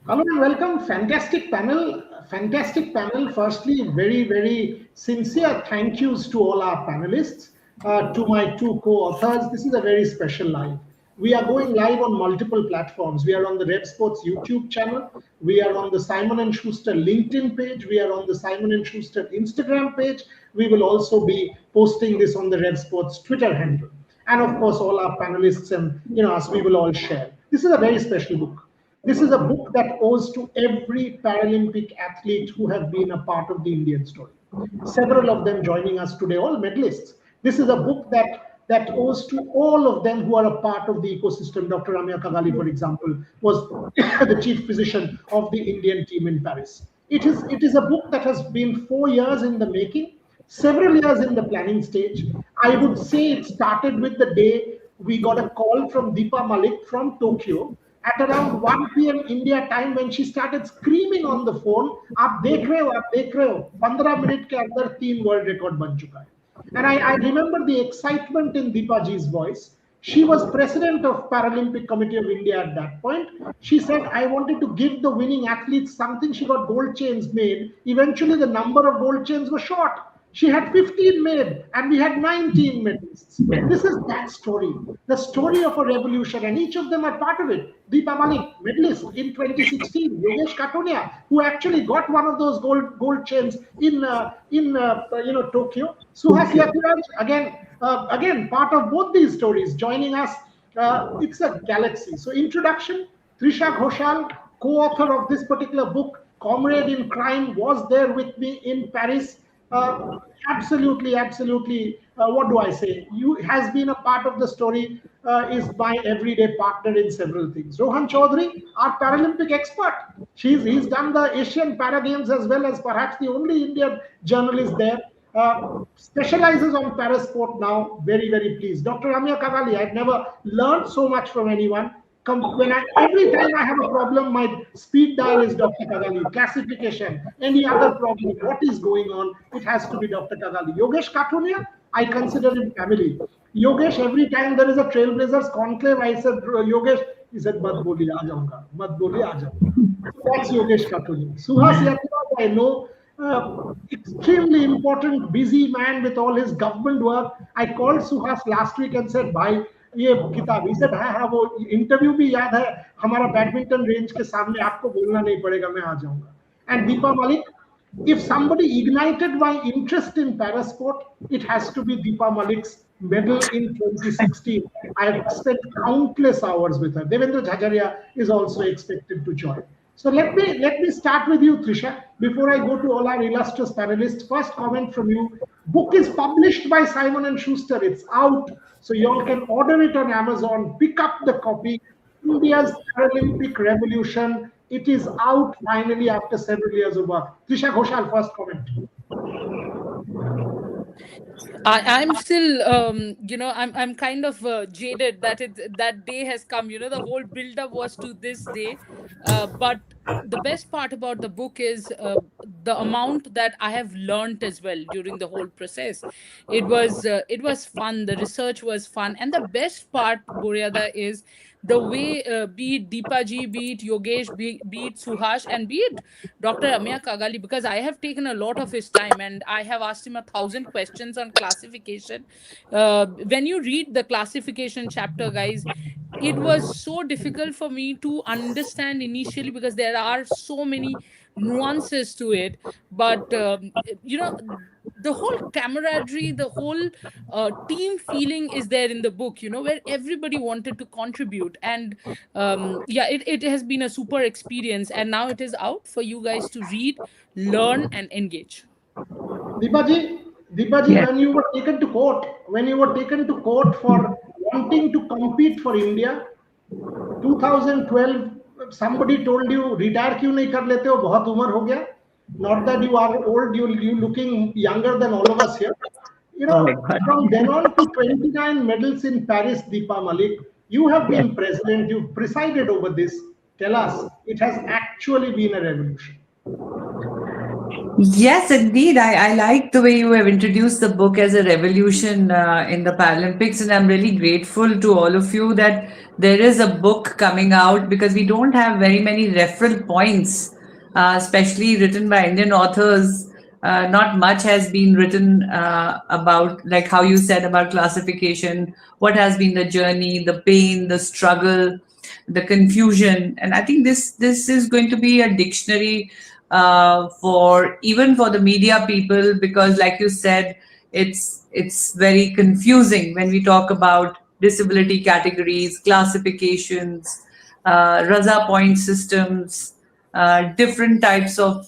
Hello and welcome. Fantastic panel. Fantastic panel. Firstly, very, very sincere thank yous to all our panelists, to my two co-authors. This is a very special live. We are going live on multiple platforms. We are on the RevSportz YouTube channel. We are on the Simon and Schuster LinkedIn page. We are on the Simon and Schuster Instagram page. We will also be posting this on the RevSportz Twitter handle. And of course, all our panelists and us, we will all share. This is a very special book. This is a book that owes to every Paralympic athlete who have been a part of the Indian story. Several of them joining us today, all medalists. This is a book that owes to all of them who are a part of the ecosystem. Dr. Ramya Kagali, for example, was the chief physician of the Indian team in Paris. It is a book that has been 4 years in the making, several years in the planning stage. I would say it started with the day we got a call from Deepa Malik from Tokyo at around 1 p.m. India time when she started screaming on the phone, "Aap dekh rahe ho, 15 minute ke andar 3 world record ban chuka hai." And I remember the excitement in Deepa ji's voice. She was president of Paralympic Committee of India at that point. She said, "I wanted to give the winning athletes something." She got gold chains made. Eventually, the number of gold chains was short. She had 15 made, and we had 19 medalists. This is that story, the story of a revolution, and each of them are part of it. Deepa Malik, medalist in 2016. Yogesh Katonia, who actually got one of those gold chains in Tokyo. Suhas Yatiraj, again part of both these stories, joining us. It's a galaxy. So introduction: Trisha Ghoshal, co-author of this particular book, comrade in crime, was there with me in Paris. Absolutely. What do I say? You has been a part of the story. Is my everyday partner in several things. Rohan Chaudhary, our Paralympic expert. He's done the Asian Para Games as well as perhaps the only Indian journalist there. Specializes on para sport now. Very, very pleased. Dr. Ramya Kagali, I've never learned so much from anyone. Every time I have a problem, my speed dial is Dr. Kagali. Classification, any other problem, what is going on, it has to be Dr. Kagali. Yogesh Katonia, I consider him family. Yogesh, every time there is a Trailblazers conclave, I said, Yogesh, he said, "Mat boli, aa jaunga. Mat boli, aa jaunga." That's Yogesh Katonia. Suhas Yatiraj, I know, extremely important, busy man with all his government work. I called Suhas last week and said, "Bhai, ये किताब." He said, हाँ वो interview भी याद है हमारा badminton range के सामने, आपको बोलना नहीं पड़ेगा, मैं आ जाऊंगा. And Deepa Malik, if somebody ignited my interest in parasport, it has to be Deepa Malik's medal in 2016. I have spent countless hours with her. Devendra Jhajaria is also expected to join. So let me start with you, Trisha, before I go to all our illustrious panelists. First comment from you. Book is published by Simon and Schuster. It's out. So you all can order it on Amazon, pick up the copy. India's Paralympic Revolution. It is out finally after several years of work. Trisha Ghoshal, first comment. I'm still, I'm kind of jaded that day has come. The whole build-up was to this day, but the best part about the book is the amount that I have learned as well during the whole process. It was fun. The research was fun, and the best part, Boryada, is the way, be it Deepa ji, be it Yogesh, be it Suhash, and be it Dr. Amya Kagali, because I have taken a lot of his time and I have asked him 1,000 questions on classification. When you read the classification chapter, guys, it was so difficult for me to understand initially because there are so many nuances to it. But, the whole camaraderie, the whole team feeling is there in the book, where everybody wanted to contribute. And yeah, it has been a super experience. And now it is out for you guys to read, learn, and engage. Deepaji, Yes. when you were taken to court for wanting to compete for India, 2012, somebody told you, retire क्यों नहीं कर लेते हो, बहुत उम्र हो गया. Not that you are old, you looking younger than all of us here. From then on to 29 medals in Paris, Deepa Malik, you have been president, you've presided over this. Tell us, it has actually been a revolution. Yes, indeed. I like the way you have introduced the book as a revolution in the Paralympics, and I'm really grateful to all of you that there is a book coming out because we don't have very many referral points, especially written by Indian authors. Not much has been written about, like how you said about classification, what has been the journey, the pain, the struggle, the confusion, and I think this is going to be a dictionary for even for the media people, because like you said, it's very confusing when we talk about disability categories, classifications, raza point systems, different types of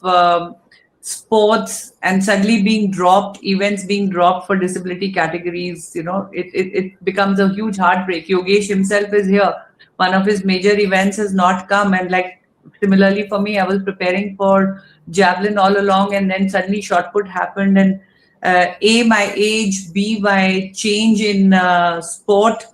sports, and suddenly being dropped, events being dropped for disability categories. It becomes a huge heartbreak. Yogesh himself is here. One of his major events has not come, and like similarly for me, I was preparing for javelin all along, and then suddenly shot put happened, and A, my age, B, my change in sport,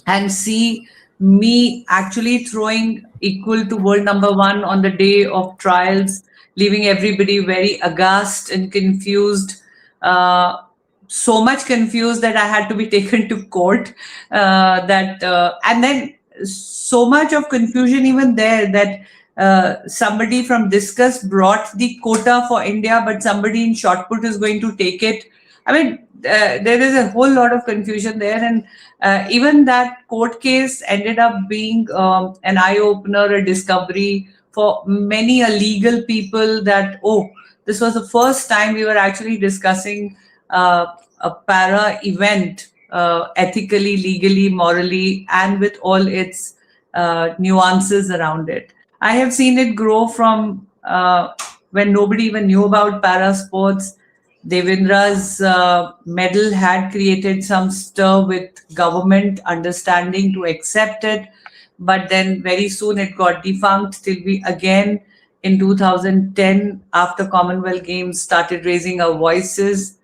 and see me actually throwing equal to world number one on the day of trials, leaving everybody very aghast and confused. So much confused that I had to be taken to court. And then so much of confusion even there that somebody from discus brought the quota for India, but somebody in shot put is going to take it. I mean, there is a whole lot of confusion there, and even that court case ended up being an eye opener, a discovery for many legal people that, oh, this was the first time we were actually discussing a para event ethically, legally, morally, and with all its nuances around it. I have seen it grow from when nobody even knew about para sports. Devendra's medal had created some stir with government understanding to accept it, but then very soon it got defunct till we again in 2010, after Commonwealth Games, started raising our voices,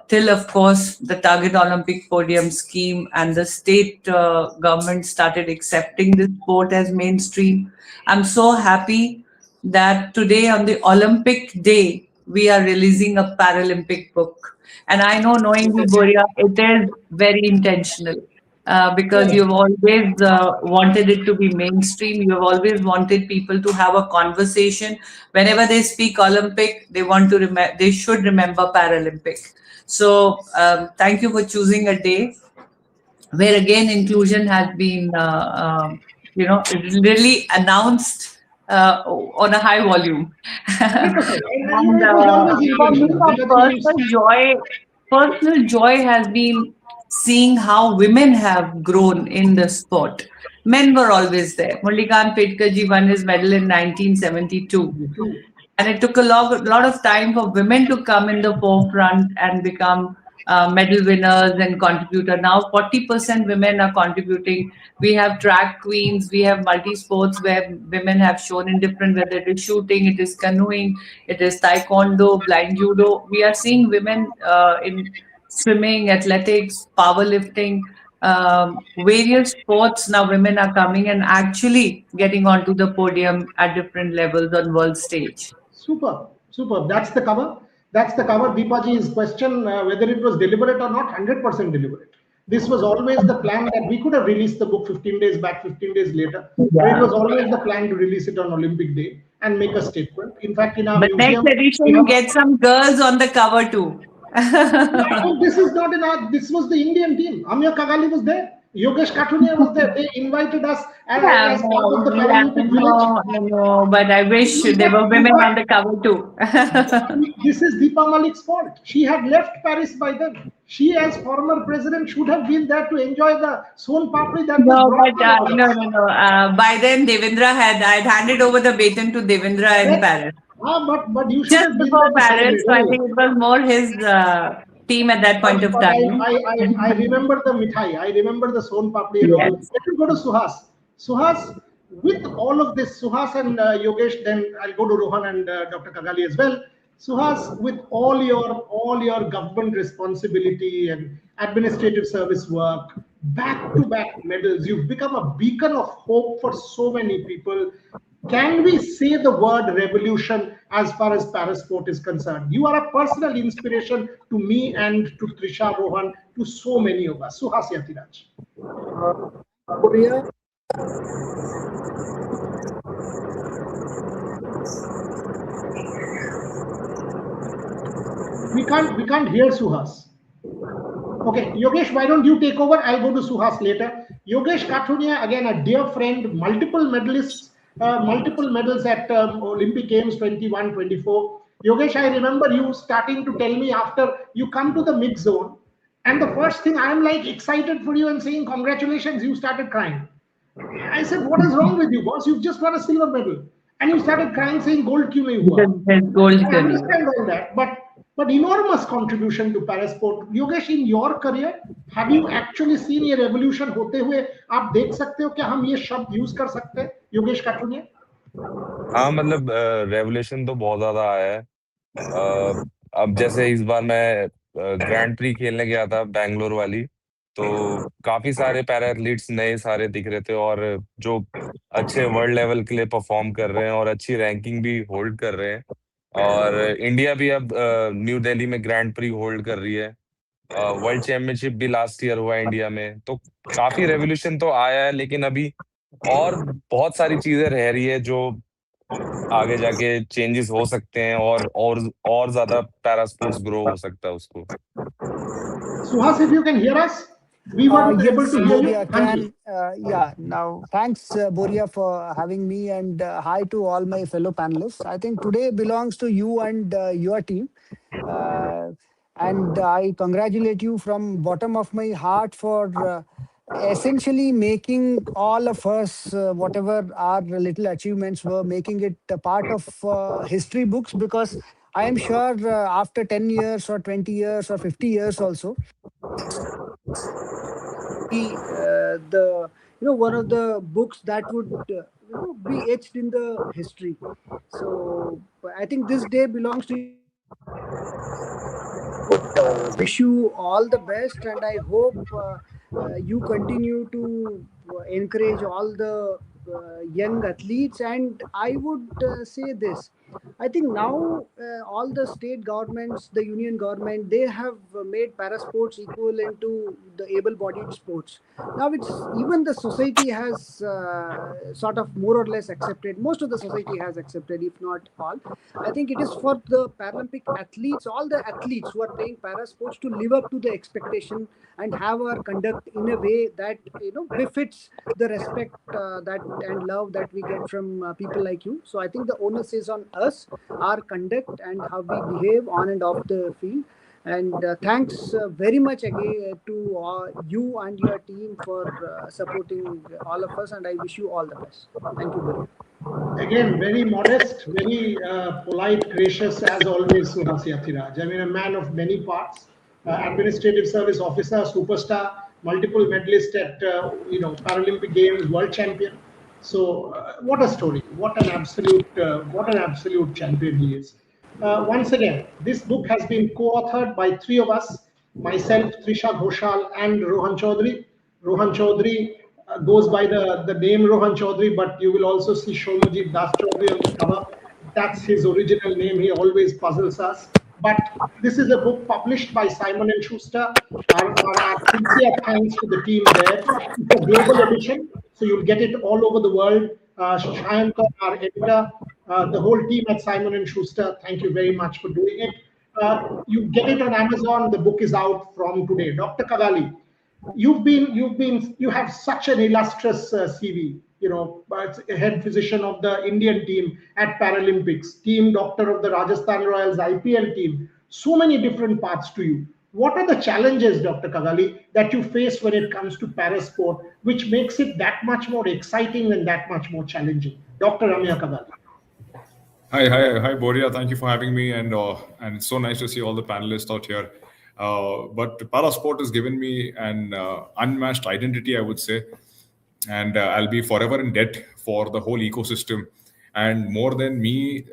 till of course the Target Olympic Podium scheme and the state government started accepting this sport as mainstream. I'm so happy that today on the Olympic day, we are releasing a Paralympic book. And I know, knowing you, Boria, it is very intentional because Yeah. you've always wanted it to be mainstream. You have always wanted people to have a conversation. Whenever they speak Olympic, they want to they should remember Paralympic. So thank you for choosing a day where again inclusion has been, really announced on a high volume. 100%. And And it was always for me, intentional. a personal joy has been seeing how women have grown in the sport. Men were always there. Mullikan Petkarji won his medal in 1972. And it took a lot of time for women to come in the forefront and become medal winners and contributor. Now 40% women are contributing. We have track queens, we have multi-sports where women have shown in different, whether it is shooting, it is canoeing, it is taekwondo, blind judo. We are seeing women in swimming, athletics, powerlifting, various sports. Now women are coming and actually getting onto the podium at different levels on world stage. Super, super. That's the cover. That's the cover. Deepaji's question, whether it was deliberate or not, 100% deliberate. This was always the plan that we could have released the book 15 days back, 15 days later, but it Yeah. was always the plan to release it on Olympic Day and make a statement. In fact, in our But next museum, we edition, have. get some girls on the cover too. No, this is not in our. This was the Indian team. Amir Kagali was there. Yogesh Katunia was there. They invited us Yeah, as part of the yeah, Paralympic village. I know, but I wish there were In women on fact, the cover too. this is Deepa Malik's fault. She had left Paris by then. She, as former president, should have been there to enjoy the son papri that was No, brought but by all of no, us. no, no. By then, I'd handed over the baton to Devendra in Yes. Paris. But you should Just have been there before to Paris, celebrate. so I think it was more his team at that point of But time. I remember the mithai. I remember the son papri and all. Yes. Let me go to Suhas. Suhas, with all of this, Suhas and Yogesh. Then I'll go to Rohan and Dr. Kagali as well. Suhas, with all your government responsibility and administrative service work, back to back medals, you've become a beacon of hope for so many people. Can we say the word revolution as far as parasport is concerned? You are a personal inspiration to me and to Trisha, Rohan, to so many of us. Suhas Yatiraj. Korea. We can't hear Suhas. Okay, Yogesh, why don't you take over? I'll go to Suhas later. Yogesh Kathunia, again a dear friend, multiple medalists, multiple medals at Olympic Games 21, 24. Yogesh, I remember you starting to tell me after you come to the mid zone, and the first thing I'm like excited for you and saying congratulations, you started crying. I said, what is wrong with you, boss? You've just got a silver medal. And you started crying, saying, gold kyun nahi hua? Because it has gold I color. understand all that, but enormous contribution to parasport. Yogesh, in your career, have you actually seen ये revolution होते हुए? आप देख सकते हो क्या हम ये शब्द यूज कर सकते हैं? योगेश काठुनिया? हाँ मतलब रेवोल्यूशन तो बहुत ज्यादा आया है। अब जैसे इस बार मैं ग्रैंड प्री खेलने गया था बैंगलोर वाली, तो काफी सारे पैरा एथलीट्स नए सारे दिख रहे थे और जो अच्छे वर्ल्ड लेवल के लिए परफॉर्म कर रहे हैं और अच्छी रैंकिंग भी होल्ड कर रहे हैं। और इंडिया भी अब न्यू दिल्ली में ग्रैंड प्री होल्ड कर रही है। वर्ल्ड चैंपियनशिप भी लास्ट ईयर हुआ इंडिया में, तो काफी रेवोल्यूशन तो आया है, लेकिन अभी और बहुत सारी चीजें रह रही है जो आगे जाके चेंजेस हो सकते हैं और ज्यादा पैरा स्पोर्ट्स ग्रो हो सकता है उसको। Suhas, if you can hear us, we were Yes, able to hear you. Boria can. Yeah, now thanks, Boria, for having me, and hi to all my fellow panelists. I think today belongs to you and your team. And I congratulate you from bottom of my heart for essentially making all of us, whatever our little achievements were, making it a part of history books, because I am sure after 10 years or 20 years or 50 years also, the one of the books that would be etched in the history. So I think this day belongs to you. Wish you all the best, and I hope you continue to encourage all the young athletes. And I would say this: I think now all the state governments, the union government, they have made parasports equivalent to the able-bodied sports. Now it's even the society has sort of more or less accepted. Most of the society has accepted, if not all. I think it is for the Paralympic athletes, all the athletes who are playing parasports, to live up to the expectation and have our conduct in a way that befits the respect that and love that we get from people like you. So I think the onus is on us, our conduct and how we behave on and off the field. And thanks very much again to you and your team for supporting all of us. And I wish you all the best. Thank you, Guru. Again, very modest, very polite, gracious, as always, Suhas Yatiraj. I mean, a man of many parts, administrative service officer, superstar, multiple medalist at Paralympic Games, world champion. So, what a story! What an absolute champion he is. Once again, this book has been co-authored by three of us: myself, Trisha Ghoshal, and Rohan Chaudhary. Rohan Chaudhary goes by the name Rohan Chaudhary, but you will also see Shomajit Das Chaudhary on the cover. That's his original name. He always puzzles us. But this is a book published by Simon and Schuster. Our sincere thanks to the team there. It's a global edition, so you'll get it all over the world. Shayankar, our editor, the whole team at Simon and Schuster, thank you very much for doing it. You get it on Amazon. The book is out from today. Dr. Kavali, you have such an illustrious CV. Head physician of the Indian team at Paralympics, team doctor of the Rajasthan Royals IPL team. So many different paths to you. What are the challenges, Dr. Kavali, that you face when it comes to parasport, which makes it that much more exciting and that much more challenging? Dr. Ramya Kavali. Hi, Boria. Thank you for having me, and it's so nice to see all the panelists out here. But parasport has given me an unmatched identity, I would say, and I'll be forever in debt for the whole ecosystem. And more than me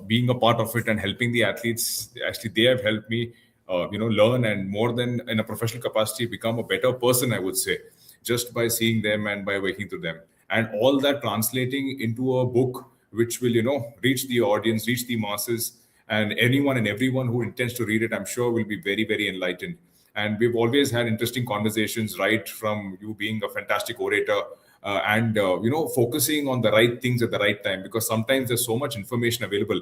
being a part of it and helping the athletes, actually they have helped me, learn, and more than in a professional capacity, become a better person, I would say, just by seeing them and by working through them. And all that translating into a book which will, reach the audience, reach the masses, and anyone and everyone who intends to read it, I'm sure will be very, very enlightened. And we've always had interesting conversations, right from you being a fantastic orator and focusing on the right things at the right time, because sometimes there's so much information available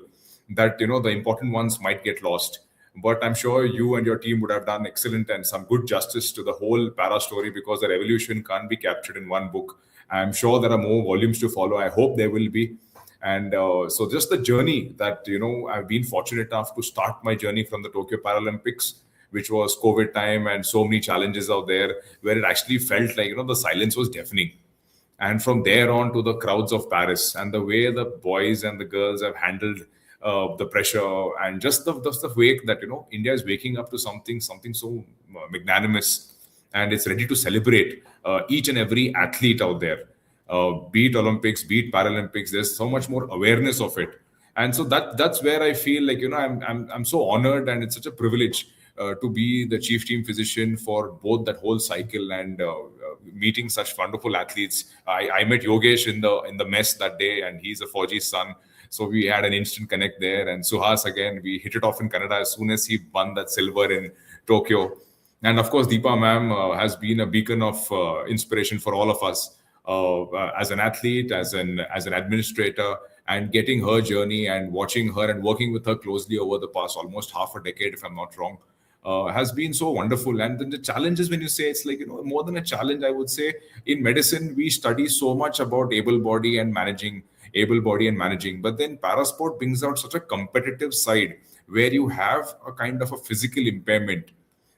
that the important ones might get lost. But I'm sure you and your team would have done excellent and some good justice to the whole para story, because the revolution can't be captured in one book. I'm sure there are more volumes to follow. I hope there will be. And so just the journey that, I've been fortunate enough to start my journey from the Tokyo Paralympics, which was COVID time and so many challenges out there, where it actually felt like, the silence was deafening. And from there on to the crowds of Paris, and the way the boys and the girls have handled the pressure, and just the way that India is waking up to something so magnanimous, and it's ready to celebrate each and every athlete out there, be it Olympics, be it Paralympics. There's so much more awareness of it, and so that's where I feel like I'm so honored, and it's such a privilege to be the chief team physician for both that whole cycle, and meeting such wonderful athletes. I met Yogesh in the mess that day, and he's a Fauji's son. So we had an instant connect there. And Suhas, again, we hit it off in Canada as soon as he won that silver in Tokyo. And of course, Deepa ma'am has been a beacon of inspiration for all of us as an athlete, as an administrator, and getting her journey and watching her and working with her closely over the past almost half a decade, if I'm not wrong, has been so wonderful. And then the challenges, when you say it's like, more than a challenge, I would say in medicine, we study so much about able body and managing, but then parasport brings out such a competitive side where you have a kind of a physical impairment,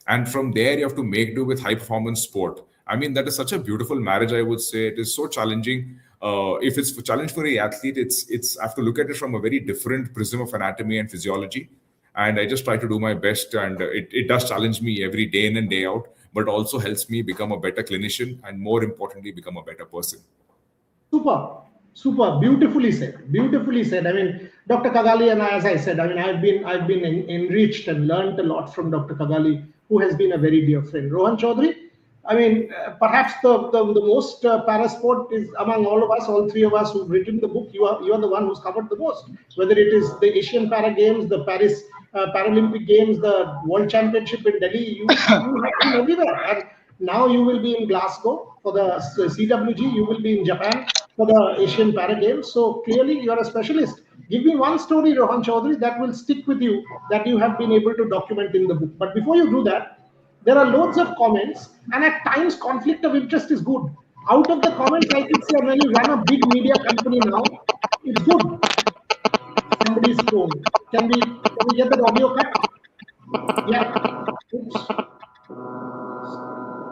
and from there you have to make do with high performance sport. I mean, that is such a beautiful marriage. I would say it is so challenging. If it's a challenge for an athlete, it's I have to look at it from a very different prism of anatomy and physiology, and I just try to do my best, and it does challenge me every day in and day out, but also helps me become a better clinician, and more importantly, become a better person. Super, beautifully said. I mean, Dr. Kagali and I, as I said, I mean, I've been enriched and learned a lot from Dr. Kagali, who has been a very dear friend. Rohan Chaudhary, I mean, perhaps the most parasport is among all of us, all three of us who've written the book. You are the one who's covered the most. Whether it is the Asian Para Games, the Paris Paralympic Games, the World Championship in Delhi, you have been everywhere. And now you will be in Glasgow for the CWG. You will be in Japan for the Asian Para Games. So clearly you are a specialist. Give me one story, Rohan Chaudhary, that will stick with you, that you have been able to document in the book. But before you do that, there are loads of comments, and at times conflict of interest is good. Out of the comments, I can say when you run a big media company now, it's good. Somebody's phone. Can we get the audio cut? Yeah. Oops.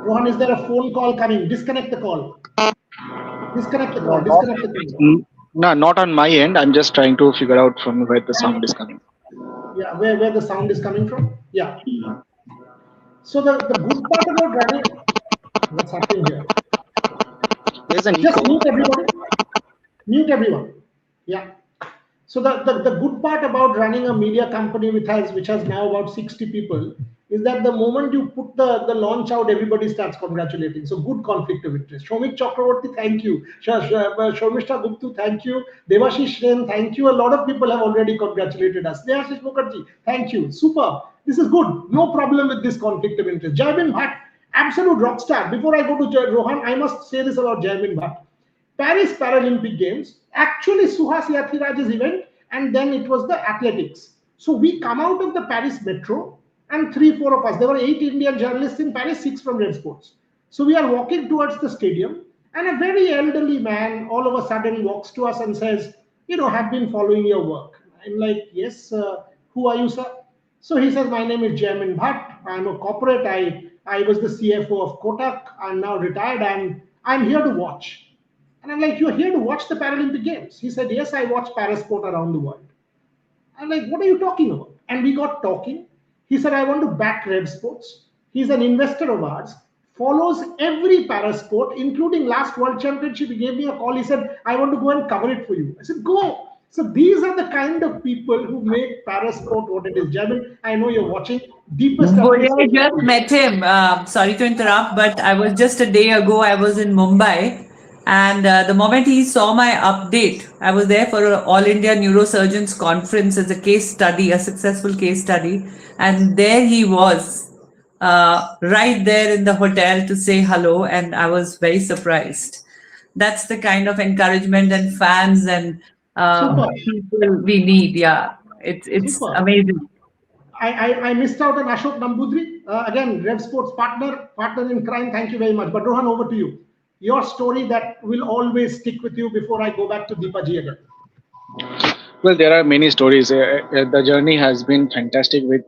Rohan, is there a phone call coming? Disconnect the call. Disconnect the call. No, not on my end. I'm just trying to figure out from where the sound is coming. Yeah, where the sound is coming from? Yeah. So the good part about running, what's happening here? There's an Just echo. mute everybody. Mute everyone. Yeah. So the good part about running a media company which has now about 60 people is that the moment you put the launch out, everybody starts congratulating. So good conflict of interest. Shomik Chakraborty, thank you. Shomishta Guptu, thank you. Devashish Sen, thank you. A lot of people have already congratulated us. Devashish Mukherjee, thank you. Super. This is good. No problem with this conflict of interest. Jaimin Bhatt, absolute rock star. Before I go to Rohan, I must say this about Jaimin Bhatt. Paris Paralympic Games, actually Suhas Yathiraj's event, and then it was the athletics. So we come out of the Paris metro, and 3-4 of us, there were 8 Indian journalists in Paris, 6 from RevSportz. So we are walking towards the stadium, and a very elderly man all of a sudden walks to us and says, have been following your work. I'm like, yes, who are you, sir? So he says, my name is Jaimin Bhatt. I'm a corporate. I was the CFO of Kotak. I'm now retired, and I'm here to watch. And I'm like, you're here to watch the Paralympic Games? He said, yes, I watch parasport around the world. I'm like, what are you talking about? And we got talking. He said, I want to back RevSportz. He's an investor of ours, follows every parasport, including last World Championship. He gave me a call. He said, I want to go and cover it for you. I said, go. So these are the kind of people who make parasport what it is. Jamin, I know you're watching. Deepest. I just met him. Sorry to interrupt, but I was just a day ago, I was in Mumbai. And the moment he saw my update, I was there for an All India Neurosurgeons Conference as a case study, a successful case study. And there he was, right there in the hotel to say hello. And I was very surprised. That's the kind of encouragement and fans and Super, people we need. Yeah, it's super. amazing. I missed out on Ashok Nambudri. Again, RevSportz partner in crime. Thank you very much. But Rohan, over to you. Your story that will always stick with you before I go back to Deepa ji again. Well, there are many stories. The journey has been fantastic with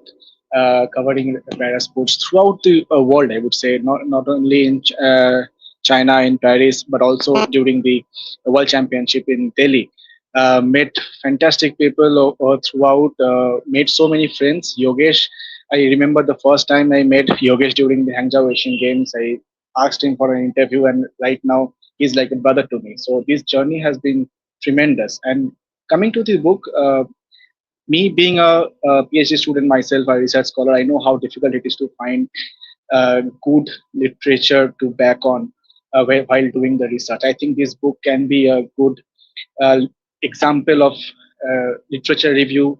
covering para sports throughout the world. I would say not only in China in Paris, but also during the World Championship in Delhi. Met fantastic people throughout. Made so many friends. Yogesh, I remember the first time I met Yogesh during the Hangzhou Asian Games. I asked him for an interview, and right now he's like a brother to me. So this journey has been tremendous. And coming to the book, me being a PhD student myself, a research scholar, I know how difficult it is to find good literature to back on while doing the research. I think this book can be a good uh, example of literature review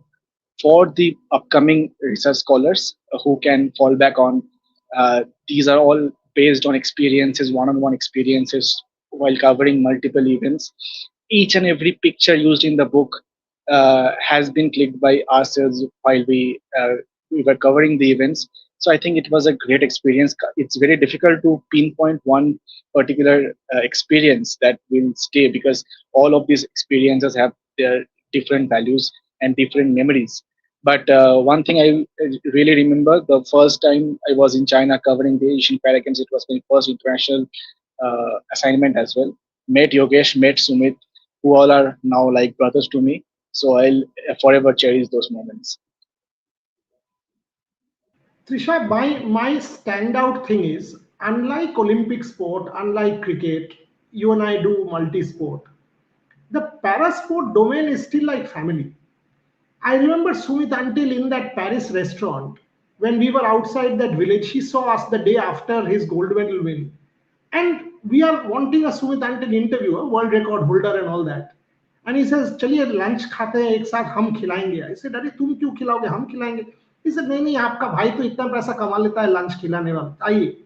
for the upcoming research scholars who can fall back on. These are all based on experiences, one-on-one experiences while covering multiple events. Each and every picture used in the book has been clicked by ourselves while we were covering the events. So I think it was a great experience. It's very difficult to pinpoint one particular experience that will stay, because all of these experiences have their different values and different memories. But one thing I really remember, the first time I was in China covering the Asian Para Games, it was my first international assignment as well. Met Yogesh, met Sumit, who all are now like brothers to me. So I'll forever cherish those moments. Trisha, my standout thing is, unlike Olympic sport, unlike cricket, you and I do multi-sport. The para sport domain is still like family. I remember Sumit until in that Paris restaurant, when we were outside that village, he saw us the day after his gold medal win. And we are wanting a Sumit until interview, a world record holder and all that. And he says, चलिए lunch खाते हैं एक साथ हम खिलाएंगे. I said, अरे तुम क्यों खिलाओगे, हम खिलाएंगे. He said, नहीं नहीं आपका भाई तो इतना पैसा कमा लेता है लंच खिलाने वाला. आइए.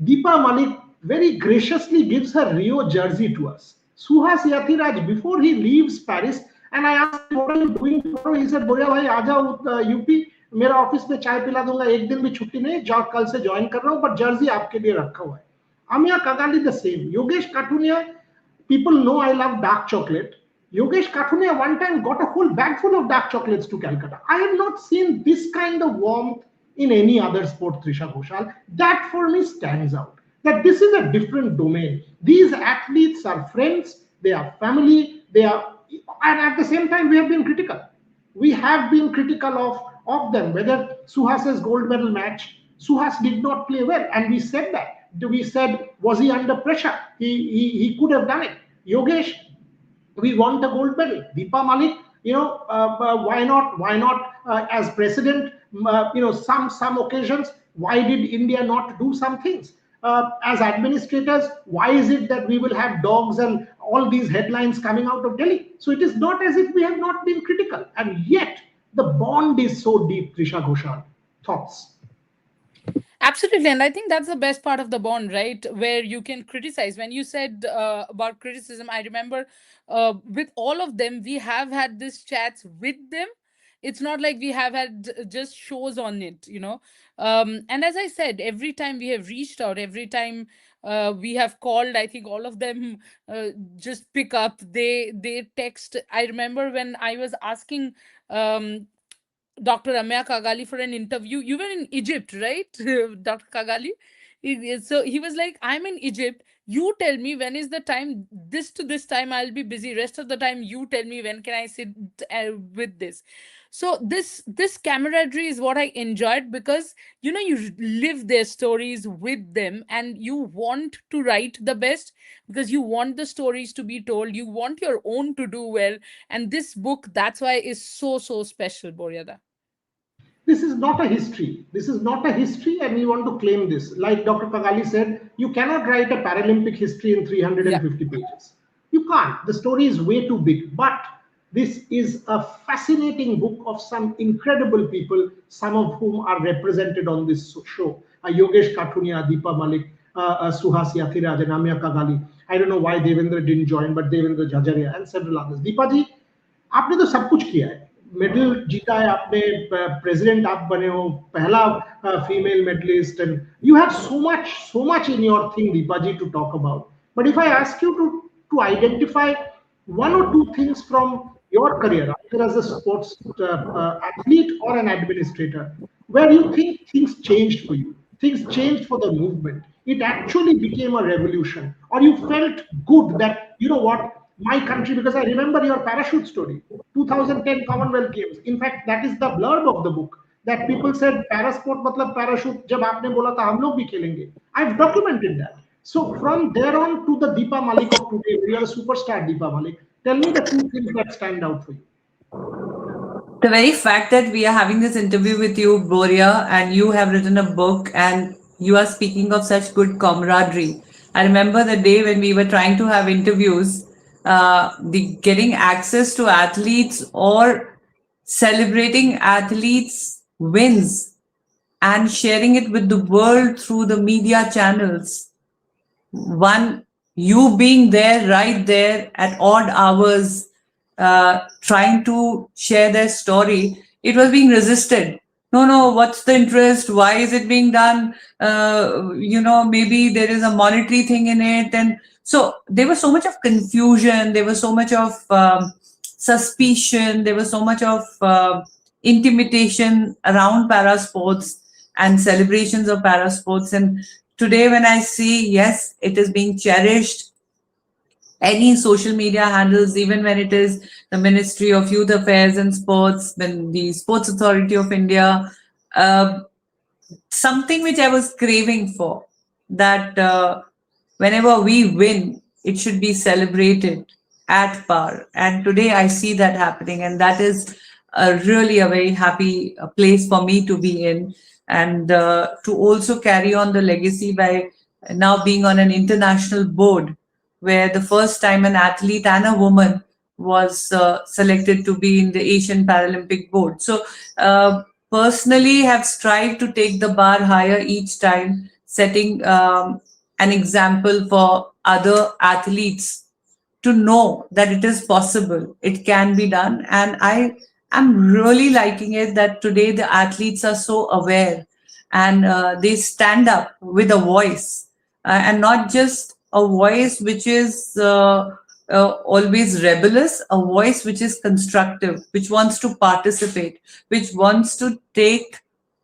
Deepa Malik very graciously gives her Rio jersey to us. Suhas Yatiraj, before he leaves Paris, and I asked him, what are you doing tomorrow? He said, बोरिया भाई आ जाओ यूपी, मेरा ऑफिस में चाय पिला दूंगा, एक दिन भी छुट्टी नहीं, कल से ज्वाइन कर रहा हूँ, बट जर्सी आपके लिए रखा हुआ है. Amya Kagali the same. Yogesh Katunia, people know I love dark chocolate. Yogesh Katunia one time got a whole bag full of dark chocolates to Calcutta. I have not seen this kind of warmth in any other sport, Trisha Ghoshal. That for me stands out. That this is a different domain. These athletes are friends, they are family, they are, and at the same time, we have been critical. We have been critical of them, whether Suhas's gold medal match, Suhas did not play well, and we said that. We said, was he under pressure? He could have done it. Yogesh, we want the gold medal. Deepa Malik, why not? Why not as president? Some occasions, why did India not do some things? As administrators, why is it that we will have dogs and all these headlines coming out of Delhi? So it is not as if we have not been critical, and yet the bond is so deep. Trisha Ghoshal, thoughts? Absolutely. And I think that's the best part of the bond, right? Where you can criticize. When you said about criticism, I remember with all of them, we have had this chats with them. It's not like we have had just shows on it, you know. And as I said, every time we have reached out, every time we have called, I think all of them just pick up. They text. I remember when I was asking Dr. Ramya Kagali for an interview. You were in Egypt, right, Dr. Kagali? So he was like, I'm in Egypt. You tell me when is the time, this to this time I'll be busy. Rest of the time, you tell me when can I sit with this. So this camaraderie is what I enjoyed, because you live their stories with them and you want to write the best, because you want the stories to be told. You want your own to do well. And this book, that's why, is so special, Boryada. this is not a history. This is not a history, and we want to claim this. Like Dr. Kagali said, you cannot write a Paralympic history in 350 pages. You can't. The story is way too big. But this is a fascinating book of some incredible people, some of whom are represented on this show. Yogesh Kathunia, Deepa Malik, Suhas Yathiraj, and Amya Kagali. I don't know why Devendra didn't join, but Devendra Jajaria and several others. Deepa ji, आपने तो सब कुछ किया है, medal जीता है आपने, president आप बने हो, पहला female medallist, and you have so much in your thing, Deepa ji, to talk about. But if I ask you to identify one or two things from your career, either as a sports athlete or an administrator, where you think things changed for you, things changed for the movement, it actually became a revolution, or you felt good that, you know what, my country, because I remember your parachute story, 2010 Commonwealth Games. In fact, that is the blurb of the book, that people said parasport matlab parachute, jab aapne bola tha hum log bhi khelenge. I've documented that. So from there on to the Deepa Malik of today, you are a superstar, Deepa Malik. Tell me the two things that stand out for you. The very fact that we are having this interview with you, Boria, and you have written a book and you are speaking of such good camaraderie. I remember the day when we were trying to have interviews, the getting access to athletes or celebrating athletes' wins and sharing it with the world through the media channels. One, you being there, right there at odd hours, trying to share their story, it was being resisted. No, what's the interest? Why is it being done? Maybe there is a monetary thing in it. And so there was so much of confusion. There was so much of suspicion. There was so much of intimidation around parasports and celebrations of parasports. And today when I see, yes, it is being cherished, any social media handles, even when it is the Ministry of Youth Affairs and Sports, then the Sports Authority of India, something which I was craving for, that whenever we win, it should be celebrated at par. And today I see that happening, and that is really a very happy place for me to be in, and to also carry on the legacy by now being on an international board, where the first time an athlete and a woman was selected to be in the Asian Paralympic board. So personally have strived to take the bar higher each time, setting an example for other athletes to know that it is possible, it can be done. And I am really liking it that today the athletes are so aware, and they stand up with a voice, and not just a voice which is always rebellious, a voice which is constructive, which wants to participate, which wants to take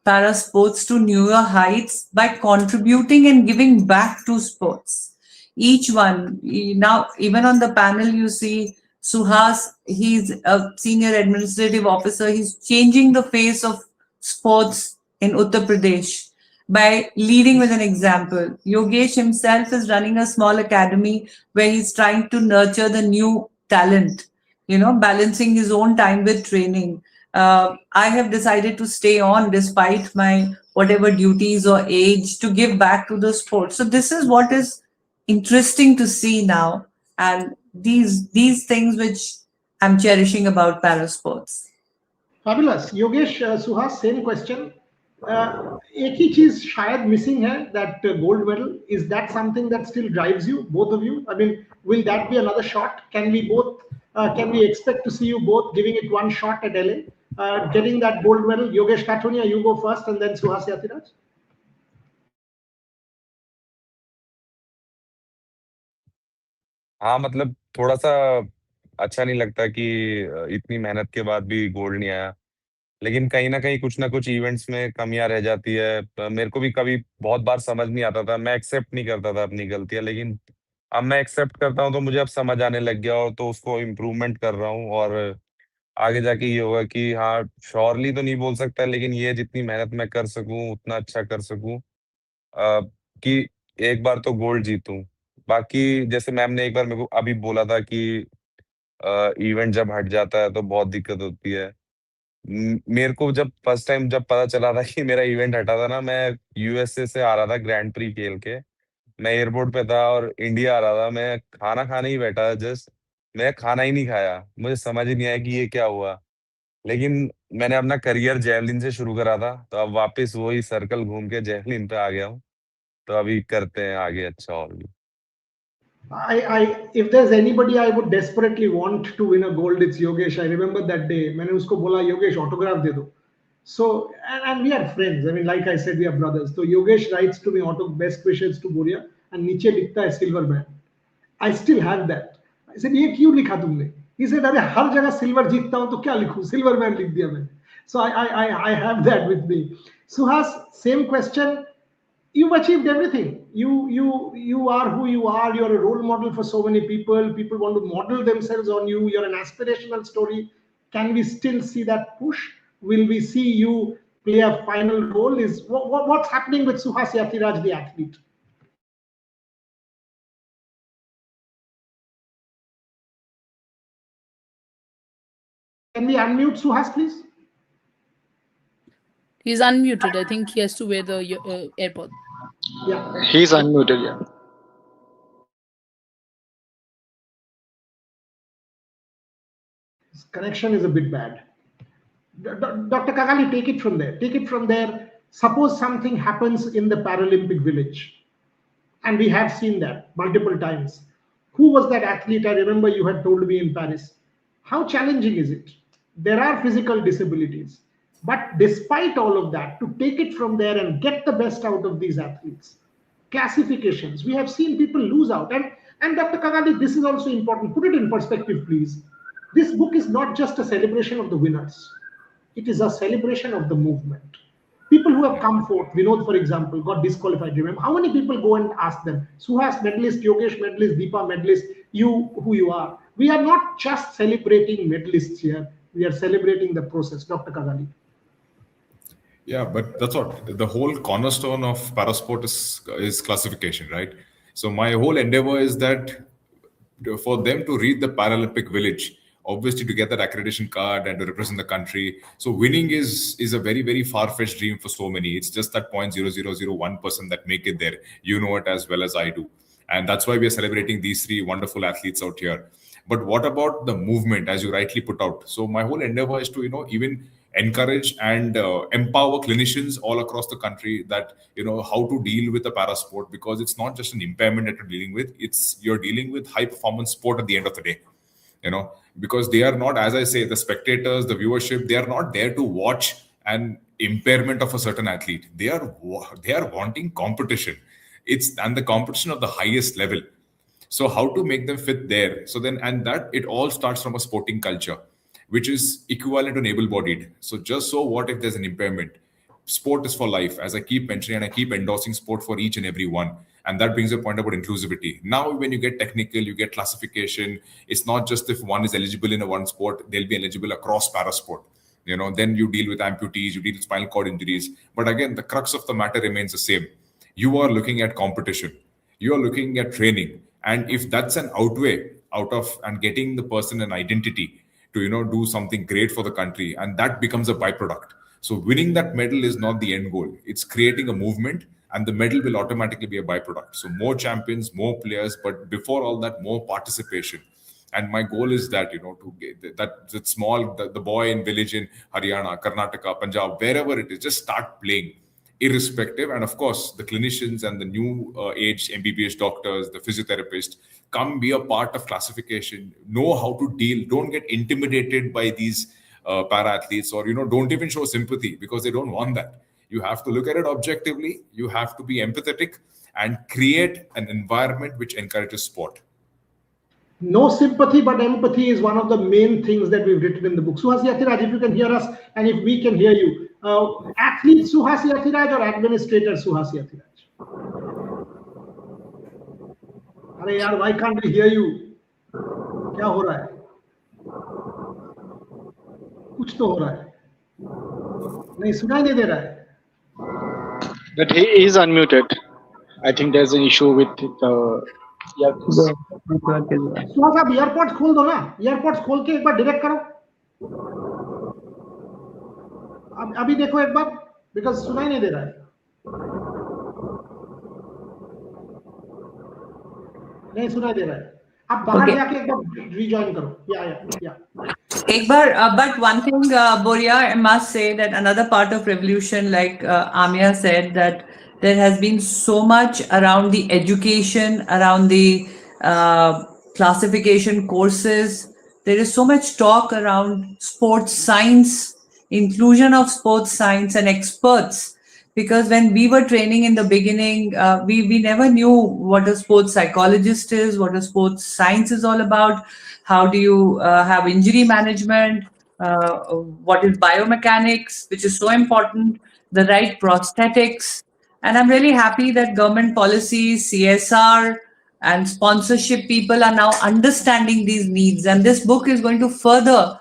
parasports to newer heights by contributing and giving back to sports. Each one, now even on the panel you see Suhas, he's a senior administrative officer, he's changing the face of sports in Uttar Pradesh by leading with an example. Yogesh himself is running a small academy where he's trying to nurture the new talent, balancing his own time with training. I have decided to stay on despite my whatever duties or age to give back to the sport. So this is what is interesting to see now, and these things which I'm cherishing about parasports. Fabulous. Yogesh, Suhas, same question. एक ही चीज शायद missing है, that gold medal. Is that something that still drives you, both of you? I mean, will that be another shot? Can we expect to see you both giving it one shot at LA, getting that gold medal? Yogesh Kathunia, you go first, and then Suhas Yathiraj. हाँ, मतलब थोड़ा सा अच्छा नहीं लगता कि इतनी मेहनत के बाद भी गोल्ड नहीं आया, लेकिन कहीं ना कुछ इवेंट्स में कमियां रह जाती है। मेरे को भी कभी बहुत बार समझ नहीं आता था, मैं एक्सेप्ट नहीं करता था अपनी गलतियां, लेकिन अब मैं एक्सेप्ट करता हूं तो मुझे अब समझ आने लग गया, और तो उसको इम्प्रूवमेंट कर रहा हूँ। और आगे जाके ये होगा कि हाँ, श्योरली तो नहीं बोल सकता, लेकिन ये जितनी मेहनत मैं कर सकूं उतना अच्छा कर सकूं, कि एक बार तो गोल्ड जीतूं। बाकी जैसे मैम ने एक बार मेरे को अभी बोला था कि इवेंट जब हट जाता है तो बहुत दिक्कत होती है, मेरे को जब फर्स्ट टाइम जब पता चला था कि मेरा इवेंट हटा था ना, मैं यूएसए से आ रहा था ग्रैंड प्री खेल के, मैं एयरपोर्ट पे था और इंडिया आ रहा था, मैं खाना खाने ही बैठा था जस्ट, मैं खाना ही नहीं खाया, मुझे समझ ही नहीं आया कि ये क्या हुआ। लेकिन मैंने अपना करियर जेवलिन से शुरू करा था, तो अब वापस वही सर्कल घूम के जेवलिन पे आ गया हूँ। तो अभी करते हैं आगे अच्छा और भी। if there's anybody I would desperately want to win a gold, it's Yogesh. I remember that day. मैंने उसको बोला Yogesh autograph दे दो. So and we are friends. I mean, like I said, we are brothers. So Yogesh writes to me best wishes to Boria and नीचे लिखता है silver man. I still have that. I said ये क्यों लिखा तुमने? He said अरे हर जगह silver जीतता हूँ तो क्या लिखूँ? Silver man लिख दिया मैंने. So I have that with me. Suhas, same question. You've achieved everything. You are who you are. You're a role model for so many people. People want to model themselves on you. You're an aspirational story. Can we still see that push? Will we see you play a final role? Is what's happening with Suhas Yatiraj, the athlete? Can we unmute Suhas, please? He's unmuted. I think he has to wear the AirPod. Yeah. He's unmuted, yeah. His connection is a bit bad. Dr. Kagali, take it from there. Take it from there. Suppose something happens in the Paralympic village, and we have seen that multiple times. Who was that athlete? I remember you had told me in Paris. How challenging is it? There are physical disabilities, but despite all of that, to take it from there and get the best out of these athletes, classifications, we have seen people lose out. And Dr. Kagali, this is also important. Put it in perspective, please. This book is not just a celebration of the winners. It is a celebration of the movement. People who have come forth, Vinod, for example, got disqualified. Remember, how many people go and ask them, Suhas medalist, Yogesh medalist, Deepa medalist, you who you are? We are not just celebrating medalists here. We are celebrating the process. Dr. Kagali. Yeah, but that's what the whole cornerstone of parasport is classification, right? So my whole endeavor is that for them to reach the Paralympic village, obviously to get that accreditation card and to represent the country. So winning is a very far-fetched dream for so many. It's just that 0.0001% that make it there. You know it as well as I do. And that's why we are celebrating these three wonderful athletes out here. But what about the movement, as you rightly put out? So my whole endeavor is to, even encourage and empower clinicians all across the country that how to deal with the parasport, because it's not just an impairment that you're dealing with, you're dealing with high performance sport at the end of the day, because they are not, as I say, the spectators, the viewership, they are not there to watch an impairment of a certain athlete. They are wanting competition. And the competition of the highest level. So how to make them fit there? So then, and that it all starts from a sporting culture, which is equivalent to able-bodied. So just so what if there's an impairment? Sport is for life, as I keep mentioning, and I keep endorsing sport for each and every one. And that brings a point about inclusivity. Now, when you get technical, you get classification. It's not just if one is eligible in a one sport, they'll be eligible across parasport. Then you deal with amputees, you deal with spinal cord injuries. But again, the crux of the matter remains the same. You are looking at competition. You are looking at training. And if that's an outway out of and getting the person an identity to do something great for the country, and that becomes a byproduct. So winning that medal is not the end goal. It's creating a movement, and the medal will automatically be a byproduct. So more champions, more players, but before all that, more participation. And my goal is that to get that small the boy in village in Haryana, Karnataka, Punjab, wherever it is, just start playing, irrespective. And of course, the clinicians and the new age MBBS doctors, the physiotherapists, come be a part of classification, know how to deal, don't get intimidated by these para athletes, or don't even show sympathy, because they don't want that. You have to look at it objectively, you have to be empathetic, and create an environment which encourages sport. No sympathy, but empathy is one of the main things that we've written in the book. Suhas Yatiraj, if you can hear us, and if we can hear you, athlete Suhas Yatiraj or administrator Suhas Yatiraj? अरे यार, why can't we hear you? क्या हो रहा है? कुछ तो हो रहा है. नहीं सुनाई नहीं दे रहा है. But he is unmuted. I think there's an issue with the. Yeah. Suhas आप ईयरपॉड्स खोल दो ना. ईयरपॉड्स खोल के एक बार डायरेक्ट करो. अभी देखो एक बार, बिकॉज सुनाई नहीं दे रहा है। नहीं सुनाई दे रहा है, आप बाहर जाके एक बार रिजॉइन करो। या एक बार, but one thing, Boria, I must say that another part of revolution, like Amia said, that there has been so much around the education, around the classification courses. There is so much talk around sports science, inclusion of sports science and experts. Because when we were training in the beginning, we never knew what a sports psychologist is, what a sports science is all about. How do you have injury management? What is biomechanics, which is so important? The right prosthetics. And I'm really happy that government policies, CSR, and sponsorship people are now understanding these needs. And this book is going to further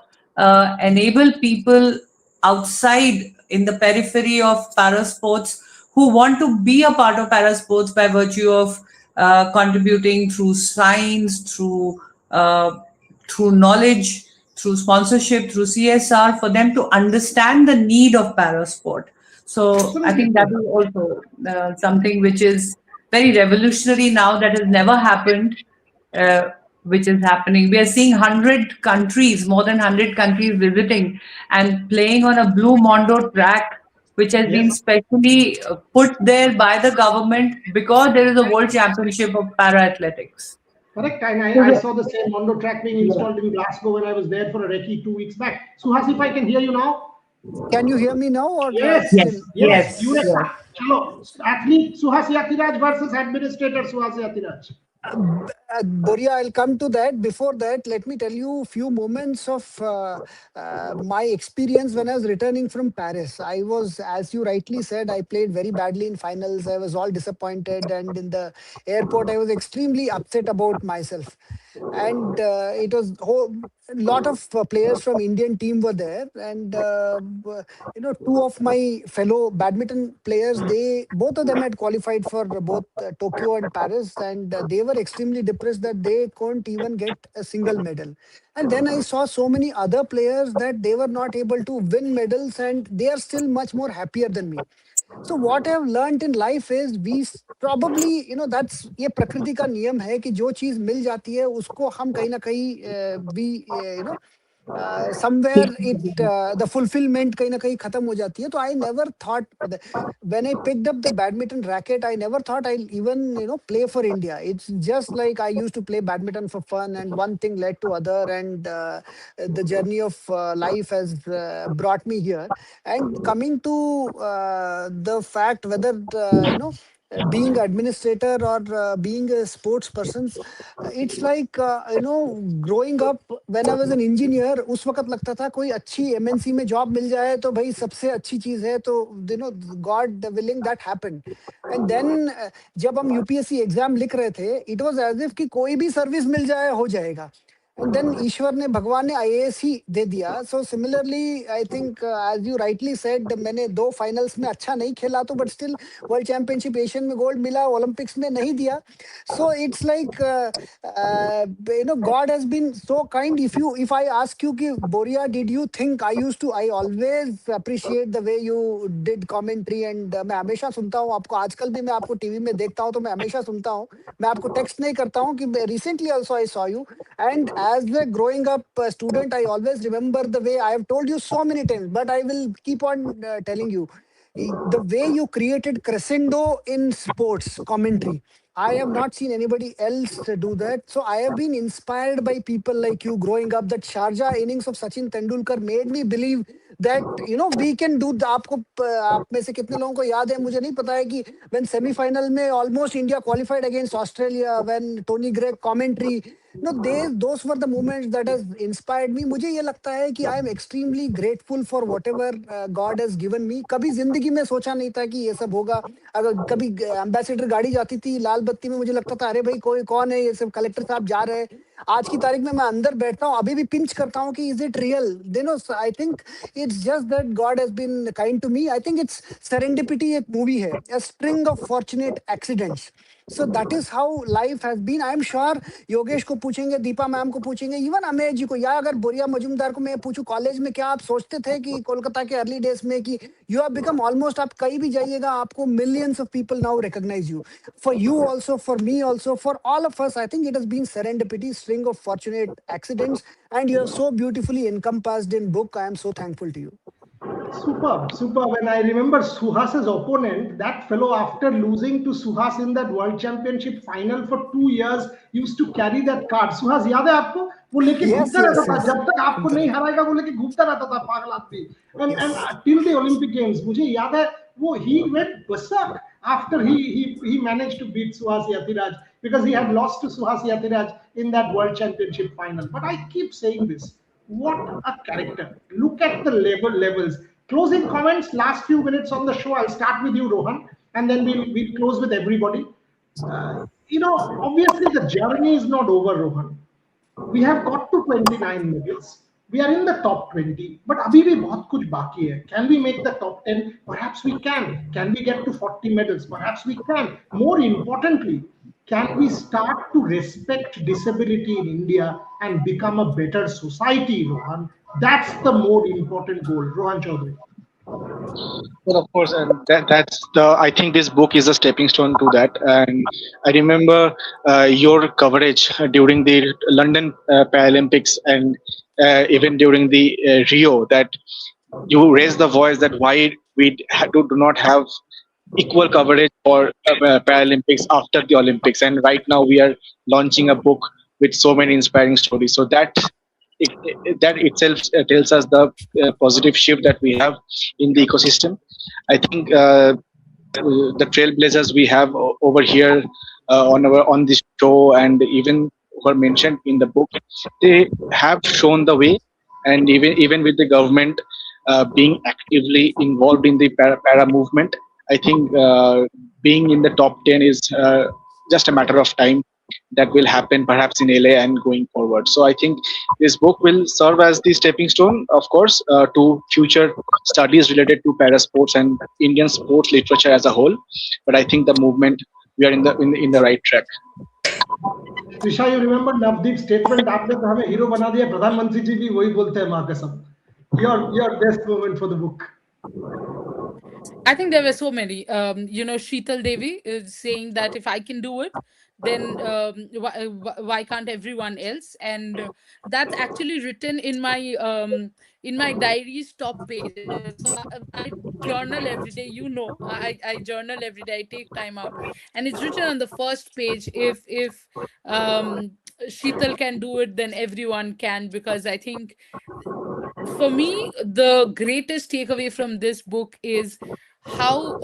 enable people outside in the periphery of parasports who want to be a part of parasports by virtue of contributing through science, through knowledge, through sponsorship, through CSR, for them to understand the need of parasport. So I think that is also something which is very revolutionary now, that has never happened, which is happening. We are seeing 100 countries, more than 100 countries visiting and playing on a Blue Mondo track, which has been specially put there by the government because there is a World Championship of Para Athletics. Correct. And I saw the same Mondo track being installed in Glasgow when I was there for a recce 2 weeks back. Suhas, if I can hear you now. Can you hear me now? Or yes. Chalo, athlete Suhas Yatiraj versus administrator Suhas Yatiraj. Boria, I'll come to that. Before that, let me tell you a few moments of my experience when I was returning from Paris. I was, as you rightly said, I played very badly in finals. I was all disappointed, and in the airport, I was extremely upset about myself. And it was a lot of players from Indian team were there, and two of my fellow badminton players, both of them had qualified for both Tokyo and Paris, and they were extremely depressed that they couldn't even get a single medal. And then I saw so many other players that they were not able to win medals, and they are still much more happier than me. So what I have learned in life is we probably, that's ये प्रकृति का नियम है कि जो चीज मिल जाती है उसको हम कहीं ना कहीं we somewhere the fulfillment kahin na kahin khatam ho jati hai. So I never thought when I picked up the badminton racket, I never thought I'll even play for India. It's just like I used to play badminton for fun, and one thing led to other, and the journey of life has brought me here. And coming to the fact whether being administrator or being a sports person, it's like growing up when I was an engineer, उस वक्त लगता था कोई अच्छी MNC में job मिल जाए तो भाई सबसे अच्छी चीज है, तो God willing that happened. And then जब हम UPSC एग्जाम लिख रहे थे, it was as if कि कोई भी सर्विस मिल जाए हो जाएगा. And then ईश्वर ने, भगवान ने IAS ही दे दिया. So similarly, I think as you rightly said, मैंने 2 फाइनल्स में अच्छा नहीं खेला तो but still world championship Asian में गोल्ड मिला, ओलंपिक्स में नहीं दिया. So it's like God has been so kind. If I ask you कि Boria, did you think I always appreciate the way you did commentary, and मैं हमेशा सुनता हूँ आपको, आजकल भी मैं आपको टीवी में देखता हूँ तो मैं हमेशा सुनता हूँ, मैं आपको टेक्स्ट नहीं करता हूँ कि recently also I saw you. And as a growing up student, I always remember the way I have told you so many times, but I will keep on telling you the way you created crescendo in sports commentary. I have not seen anybody else do that. So I have been inspired by people like you growing up. That Sharjah innings of Sachin Tendulkar made me believe that we can do. आपको आप में से कितने लोगों को याद है, मुझे नहीं पता है कि when semi-final में almost India qualified against Australia, when Tony Greig commentary, those were the moments that has inspired me. मुझे ये लगता है कि I am extremely grateful for whatever God has given me. कभी जिंदगी में सोचा नहीं था कि ये सब होगा. अगर कभी एम्बेसडर गाड़ी जाती थी लाल बत्ती में, मुझे लगता था अरे भाई कौन है ये सब, कलेक्टर साहब जा रहे हैं. आज की तारीख में मैं अंदर बैठता हूँ, अभी भी पिंच करता हूँ कि is it real, they know, I think it's just that God has been kind to me. I think it's serendipity, एक मूवी है, a string of fortunate accidents. So that is how life has been. I am sure Yogesh को पूछेंगे, Deepa ma'am को पूछेंगे, even Amesh जी को, या अगर बोरिया मजुमदार को मैं पूछूं, कॉलेज में क्या आप सोचते थे कि कोलकाता के अर्ली डेज में कि यू हैव बिकम ऑलमोस्ट, आप कहीं भी जाइएगा आपको millions of people now recognise you. For you also, for me also, for all of us, I think it has been serendipity, string of fortunate accidents, and you are so beautifully encompassed in book. I am so thankful to you. Superb, superb. And I remember Suhas's opponent, that fellow, after losing to Suhas in that World Championship final for 2 years, used to carry that card. Suhas, याद है आपको? वो लेके घूमता रहता था, जब तक आपको नहीं हराएगा वो लेके घूमता रहता था, पागल आदमी. And till the Olympic Games, मुझे याद है वो he went berserk after he managed to beat Suhas Yatiraj, because he had lost to Suhas Yatiraj in that World Championship final. But I keep saying this. What a character. Look at the levels. Closing comments, last few minutes on the show. I'll start with you, Rohan, and then we'll close with everybody. Obviously the journey is not over, Rohan. We have got to 29 medals. We are in the top 20, but abhi bhi bahut kuch baki hai. Can we make the top 10? Perhaps we can. Can we get to 40 medals? Perhaps we can. More importantly, can we start to respect disability in India and become a better society, Rohan? That's the more important goal. Rohan Chaudhary. Well, of course, and that's the. I think this book is a stepping stone to that. And I remember your coverage during the London Paralympics, and even during the Rio, that you raised the voice that why we do not have equal coverage for Paralympics after the Olympics. And right now we are launching a book with so many inspiring stories. So that that itself tells us the positive shift that we have in the ecosystem. I think the trailblazers we have over here on this show, and even were mentioned in the book, they have shown the way. And even with the government being actively involved in the para movement, I think being in the top 10 is just a matter of time. That will happen perhaps in LA and going forward. So I think this book will serve as the stepping stone, of course, to future studies related to para sports and Indian sports literature as a whole. But I think the movement, we are in the right track. Trisha, you remember Navdeep's statement? आपने तो हमें hero बना दिया, प्रधानमंत्री जी भी वही बोलते हैं, माँ कसम. Your best moment for the book. I think there were so many. Sheetal Devi is saying that if I can do it, then why can't everyone else? And that's actually written in my diary's top page. So I journal every day. I journal every day. I take time out, and it's written on the first page. If Sheetal can do it, then everyone can. Because I think, for me, the greatest takeaway from this book is how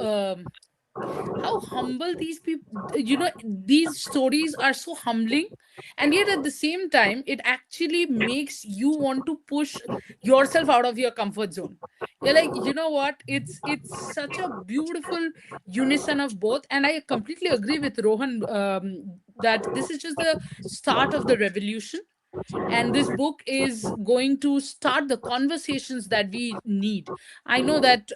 humble these people, these stories are so humbling, and yet at the same time it actually makes you want to push yourself out of your comfort zone. You're like, you know what, it's such a beautiful unison of both. And I completely agree with Rohan, that this is just the start of the revolution. And this book is going to start the conversations that we need. I know that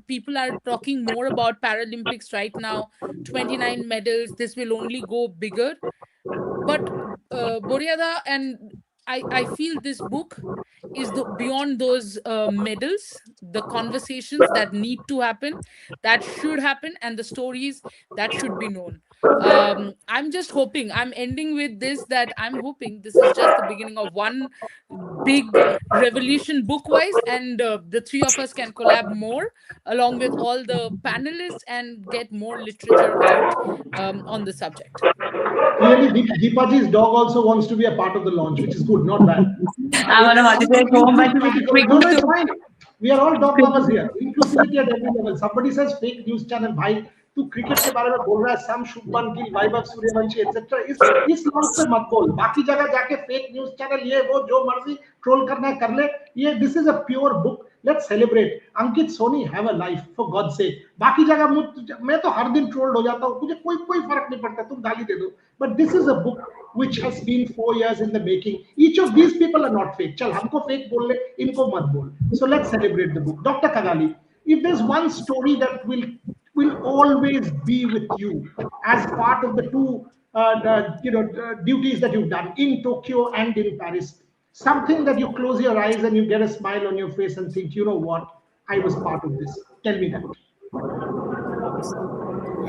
people are talking more about Paralympics right now. 29 medals, this will only go bigger. But Boriada, and I feel this book is beyond those medals, the conversations that need to happen, that should happen, and the stories that should be known. I'm just hoping, I'm ending with this, that I'm hoping this is just the beginning of one big revolution book wise, and the three of us can collab more along with all the panelists and get more literature out on the subject. Clearly, Deepaji's dog also wants to be a part of the launch, which is good, not bad. I'm on a holiday at home, but No, it's fine. We are all dog lovers here. Inclusivity at every level. Somebody says fake news channel, भाई तू cricket के बारे में बोल रहा है, सम Shubman Gill, Vaibhav Suryavanshi etcetera, इस launch पे मत बोल. बाकी जगह जाके फेक न्यूज चैनल ये वो जो मर्जी ट्रोल करना है कर ले. ये this is a pure book. Let's celebrate. Ankit Soni have a life, for God's sake. बाकी जगह मैं तो हर दिन trolled हो जाता हूँ, मुझे कोई फर्क नहीं पड़ता, तुम गाली दे दो. But this is a book which has been 4 years in the making. Each of these people are not fake. चल हमको fake बोल ले, इनको मत बोल. So let's celebrate the book. Dr. Kagali, if there's one story that will always be with you as part of the two duties that you've done in Tokyo and in Paris, something that you close your eyes and you get a smile on your face and think, you know what, I was part of this. Tell me that.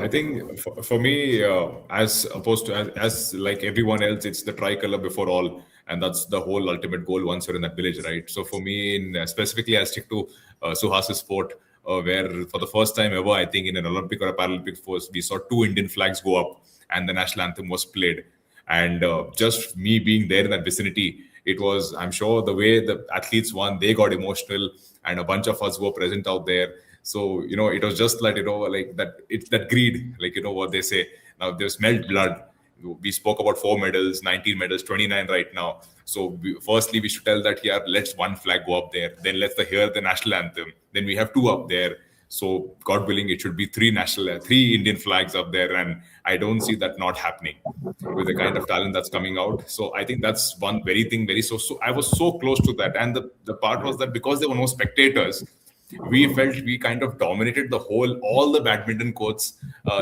I think for me, as opposed to as like everyone else, it's the tricolor before all, and that's the whole ultimate goal once you're in that village, right? So for me, specifically, I stick to Suhas's sport, where for the first time ever, I think in an Olympic or a Paralympic force, we saw 2 Indian flags go up and the national anthem was played. And just me being there in that vicinity, it was, I'm sure the way the athletes won, they got emotional, and a bunch of us were present out there. So, it was just like, like that, it's that greed, like, what they say. Now, they smelled blood. We spoke about 4 medals, 19 medals, 29 right now. So, firstly, we should tell that here, let's one flag go up there. Then let's hear the national anthem. Then we have 2 up there. So, God willing, it should be 3 Indian flags up there. And I don't see that not happening with the kind of talent that's coming out. So, I think that's one so I was so close to that. And the part was that because there were no spectators, we felt we kind of dominated all the badminton courts.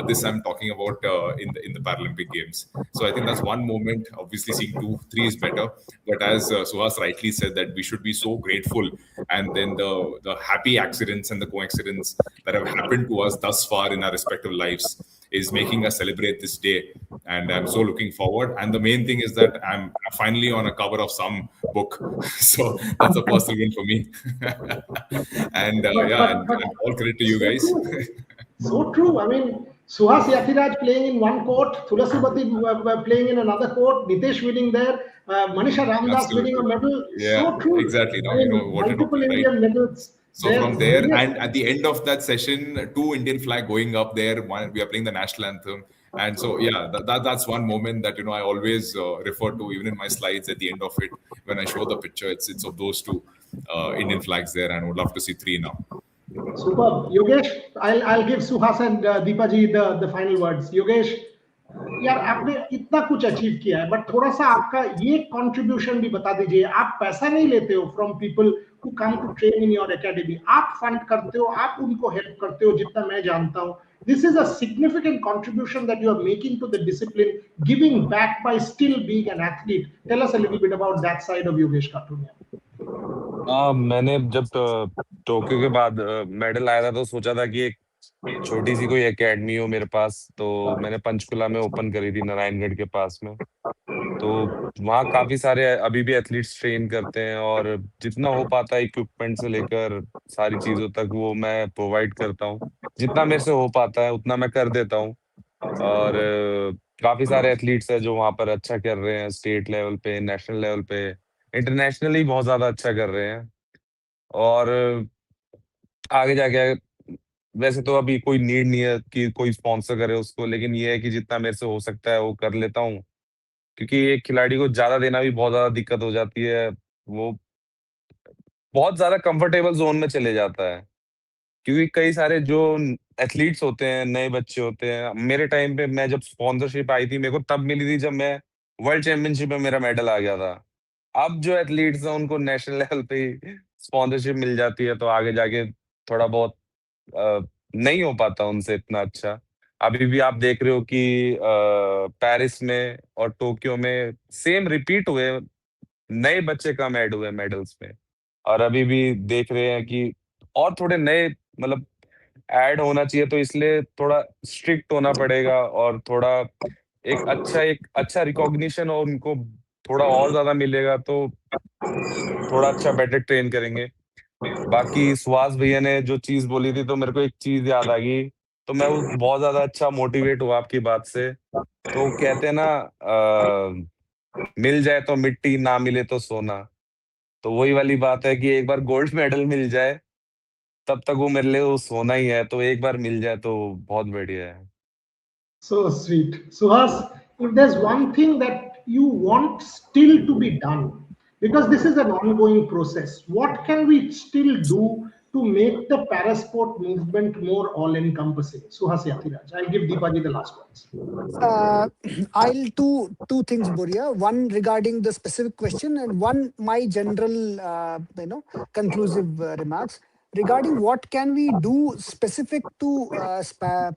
This I'm talking about in the Paralympic Games. So I think that's one moment. Obviously, seeing 2, 3 is better. But as Suhas rightly said, that we should be so grateful. And then the happy accidents and the coincidence that have happened to us thus far in our respective lives is making us celebrate this day. And I'm so looking forward. And the main thing is that I'm finally on a cover of some book. So that's a personal win for me. And all credit to you guys. So true. I mean, Suhas Yathiraj playing in one court, Tulasipati playing in another court, Nitesh winning there, Manisha Ramdas winning a medal. Yeah, so true. Exactly. Now, what multiple right? Indian medals. So from there, and at the end of that session, 2 Indian flag going up there. One, we are playing the national anthem. And so, that's one moment that, I always refer to, even in my slides at the end of it, when I show the picture, it's of those 2 Indian flags there, and I would love to see 3 now. Superb. Yogesh, I'll give Suhas and Deepa ji the final words. Yogesh, यार आपने इतना कुछ achieve किया है, but थोड़ा सा आपका ये कंट्रीब्यूशन भी बता दीजिए. आप पैसा नहीं लेते हो from people who come to train in your academy. आप फंड करते हो, आप उनको हेल्प करते हो, जितना मैं जानता हूँ. This is a significant contribution that you are making to the discipline, giving back by still being an athlete. Tell us a little bit about that side of Yogesh Katuria. मैंने जब Tokyo के बाद medal आया था तो सोचा था कि एक छोटी सी कोई एकेडमी हो मेरे पास. तो मैंने पंचकुला में ओपन करी थी, नारायणगढ़ के पास में. तो वहाँ काफी सारे अभी भी एथलीट्स ट्रेन करते हैं, और जितना हो पाता है इक्विपमेंट से लेकर सारी चीजों तक वो मैं प्रोवाइड करता हूँ. जितना मेरे से हो पाता है उतना मैं कर देता हूँ. और काफी सारे एथलीट्स हैं जो वहाँ पर अच्छा कर रहे हैं, स्टेट लेवल पे, नेशनल लेवल पे, इंटरनेशनली बहुत ज्यादा अच्छा कर रहे हैं. और आगे जाके वैसे तो अभी कोई नीड नहीं है कि कोई स्पॉन्सर करे उसको, लेकिन ये है कि जितना मेरे से हो सकता है वो कर लेता हूँ. क्योंकि एक खिलाड़ी को ज्यादा देना भी बहुत ज्यादा दिक्कत हो जाती है. वो बहुत ज्यादा कंफर्टेबल जोन में चले जाता है, क्योंकि कई सारे जो एथलीट्स होते हैं, नए बच्चे होते हैं. मेरे टाइम पे मैं जब स्पॉन्सरशिप आई थी, मेरे को तब मिली थी जब मैं वर्ल्ड चैंपियनशिप में मेरा मेडल आ गया था. अब जो एथलीट्स हैं उनको नेशनल लेवल पे ही स्पॉन्सरशिप मिल जाती है, तो आगे जाके थोड़ा बहुत नहीं हो पाता उनसे इतना अच्छा. अभी भी आप देख रहे हो कि पेरिस में और टोक्यो में सेम रिपीट हुए, नए बच्चे कम ऐड हुए मेडल्स में. और अभी भी देख रहे हैं कि और थोड़े नए मतलब ऐड होना चाहिए, तो इसलिए थोड़ा स्ट्रिक्ट होना पड़ेगा, और थोड़ा एक अच्छा रिकॉग्निशन और उनको थोड़ा और ज्यादा मिलेगा तो थोड़ा अच्छा बेटर ट्रेन करेंगे. बाकी सुहास भैया ने जो चीज बोली थी, तो मेरे को एक चीज याद आ गई. तो मैं बहुत ज्यादा अच्छा मोटिवेट हुआ आपकी बात से. तो कहते हैं ना, मिल जाए तो मिट्टी, ना मिले तो सोना. तो वही वाली बात है कि एक बार गोल्ड मेडल मिल जाए तब तक वो मेरे लिए वो सोना ही है. तो एक बार मिल जाए तो बहुत बढ़िया है. So sweet. Suhas, if there's one thing that you want still to be done, because this is an ongoing process. What can we still do to make the parasport movement more all-encompassing? Suhas Yathiraj. I'll give Deepaji the last words. Uh, I'll two things, Boria. One regarding the specific question, and one my general, conclusive remarks regarding what can we do specific to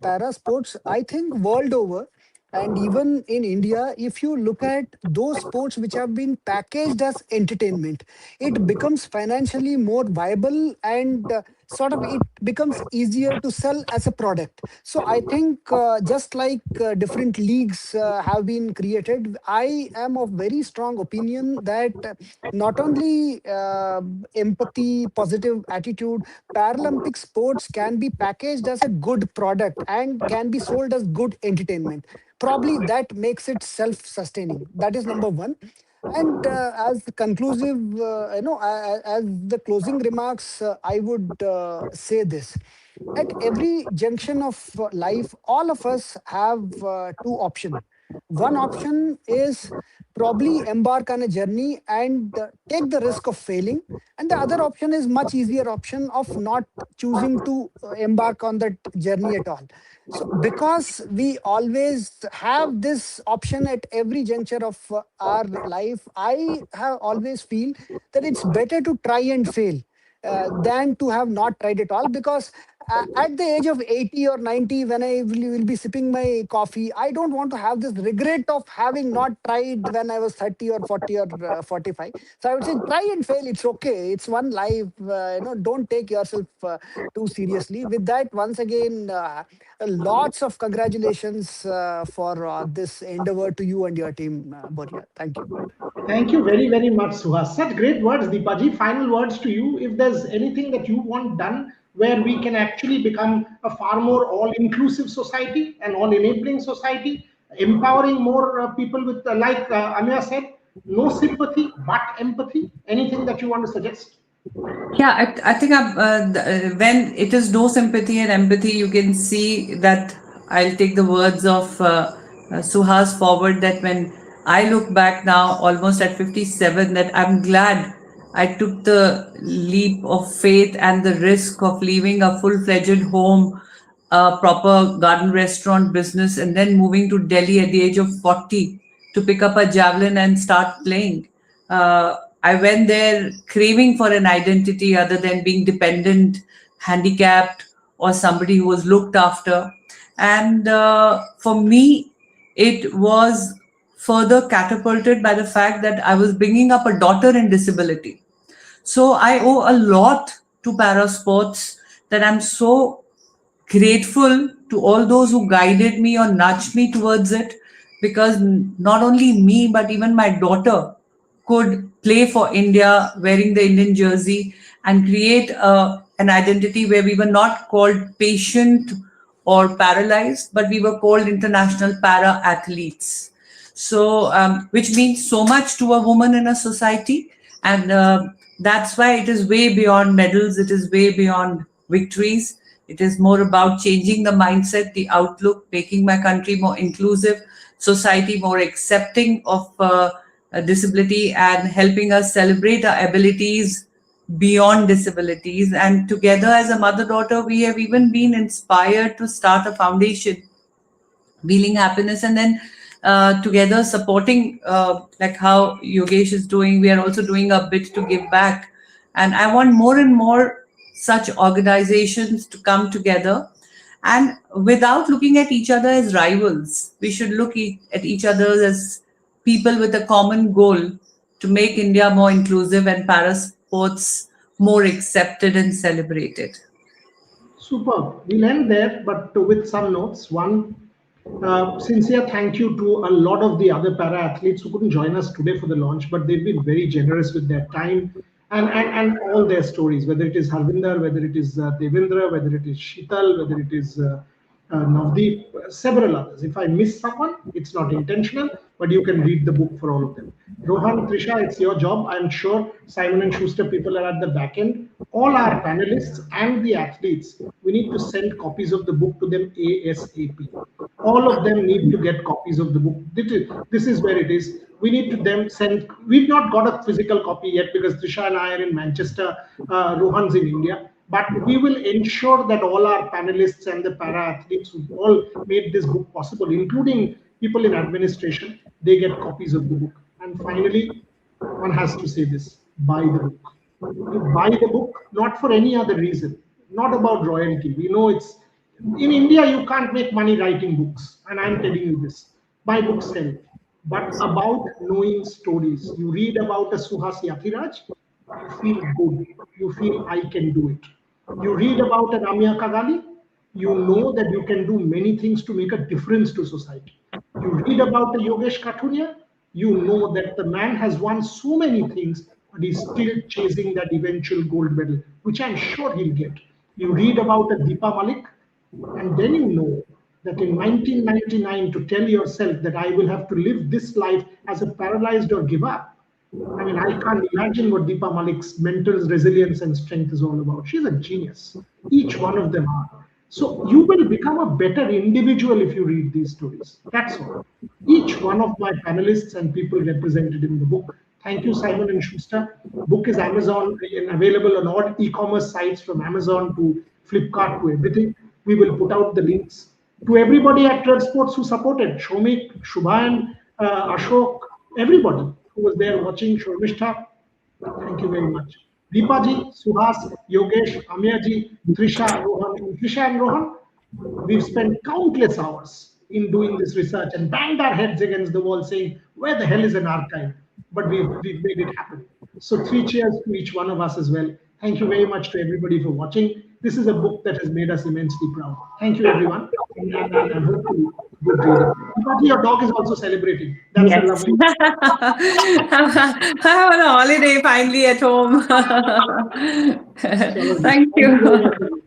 para sports. I think world over, and even in India, if you look at those sports which have been packaged as entertainment, it becomes financially more viable, and sort of it becomes easier to sell as a product. So I think just like different leagues have been created, I am of very strong opinion that not only empathy, positive attitude, Paralympic sports can be packaged as a good product and can be sold as good entertainment. Probably that makes it self-sustaining. That is number one. And as the conclusive, as the closing remarks, I would say this. At every junction of life, all of us have two options. One option is probably embark on a journey and take the risk of failing. And the other option is much easier option of not choosing to embark on that journey at all. So because we always have this option at every juncture of our life, I have always feel that it's better to try and fail than to have not tried at all. Because at the age of 80 or 90, when I will be sipping my coffee, I don't want to have this regret of having not tried when I was 30 or 40 or 45. So I would say try and fail. It's okay. It's one life. Don't take yourself too seriously. With that, once again, lots of congratulations for this endeavor to you and your team, Boria. Thank you. Thank you very, very much, Suhas. Such great words, Deepaji. Final words to you. If there's anything that you want done where we can actually become a far more all-inclusive society, an all-enabling society, empowering more people with, like Amya said, no sympathy but empathy. Anything that you want to suggest? Yeah, I think when it is no sympathy and empathy, you can see that I'll take the words of Suhas forward, that when I look back now, almost at 57, that I'm glad I took the leap of faith and the risk of leaving a full-fledged home, a proper garden restaurant business, and then moving to Delhi at the age of 40 to pick up a javelin and start playing. I went there craving for an identity other than being dependent, handicapped, or somebody who was looked after. And for me, it was further catapulted by the fact that I was bringing up a daughter in disability. So I owe a lot to para sports, that I'm so grateful to all those who guided me or nudged me towards it, because not only me, but even my daughter could play for India wearing the Indian jersey and create an identity where we were not called patient or paralyzed, but we were called international para athletes. So, which means so much to a woman in a society. And that's why it is way beyond medals, it is way beyond victories. It is more about changing the mindset, the outlook, making my country more inclusive, society more accepting of disability, and helping us celebrate our abilities beyond disabilities. And together as a mother-daughter, we have even been inspired to start a foundation, Wheeling Happiness, and then together supporting, like how Yogesh is doing. We are also doing a bit to give back. And I want more and more such organizations to come together, and without looking at each other as rivals, we should look at each other as people with a common goal to make India more inclusive and para sports more accepted and celebrated. Super. We'll end there, but with some notes. One, sincere thank you to a lot of the other para athletes who couldn't join us today for the launch, but they've been very generous with their time and all their stories, whether it is Harvinder, whether it is Devendra, whether it is Sheetal, whether it is Navdeep, several others. If I miss someone, it's not intentional, but you can read the book for all of them. Rohan, Trisha, it's your job. I'm sure Simon and Schuster people are at the back end. All our panelists and the athletes, we need to send copies of the book to them ASAP. All of them need to get copies of the book. This is where it is. We need to them send. We've not got a physical copy yet because Trisha and I are in Manchester. Rohan's in India. But we will ensure that all our panelists and the para athletes who all made this book possible, including people in administration, they get copies of the book. And finally, one has to say this: buy the book. You buy the book not for any other reason, not about royalty. We know it's in India you can't make money writing books, and I'm telling you this. My books sell, but about knowing stories. You read about a Suhas Yathiraj, you feel good. You feel I can do it. You read about an Amya Kagali, you know that you can do many things to make a difference to society. You read about a Yogesh Kathuria, you know that the man has won so many things, but he's still chasing that eventual gold medal, which I'm sure he'll get. You read about a Deepa Malik, and then you know that in 1999 to tell yourself that I will have to live this life as a paralyzed or give up. I mean, I can't imagine what Deepa Malik's mental resilience and strength is all about. She's a genius. Each one of them are. So you will become a better individual if you read these stories. That's all. Each one of my panelists and people represented in the book. Thank you, Simon and Schuster. Book is Amazon and available on all e-commerce sites from Amazon to Flipkart to everything. We will put out the links. To everybody at RevSportz who supported, Shomik, Shubhan, Ashok, everybody who was there watching, Shormishtha, thank you very much. Deepaji, Suhas, Yogesh, Amyaji, Trisha, Rohan. Trisha and Rohan, we've spent countless hours in doing this research and banged our heads against the wall saying, where the hell is an archive? But we've made it happen. So 3 cheers to each one of us as well. Thank you very much to everybody for watching. This is a book that has made us immensely proud. Thank you, everyone. And hopefully, good reading. Deepaji, your dog is also celebrating. That's a lovely. I'm on a holiday finally at home. Thank you.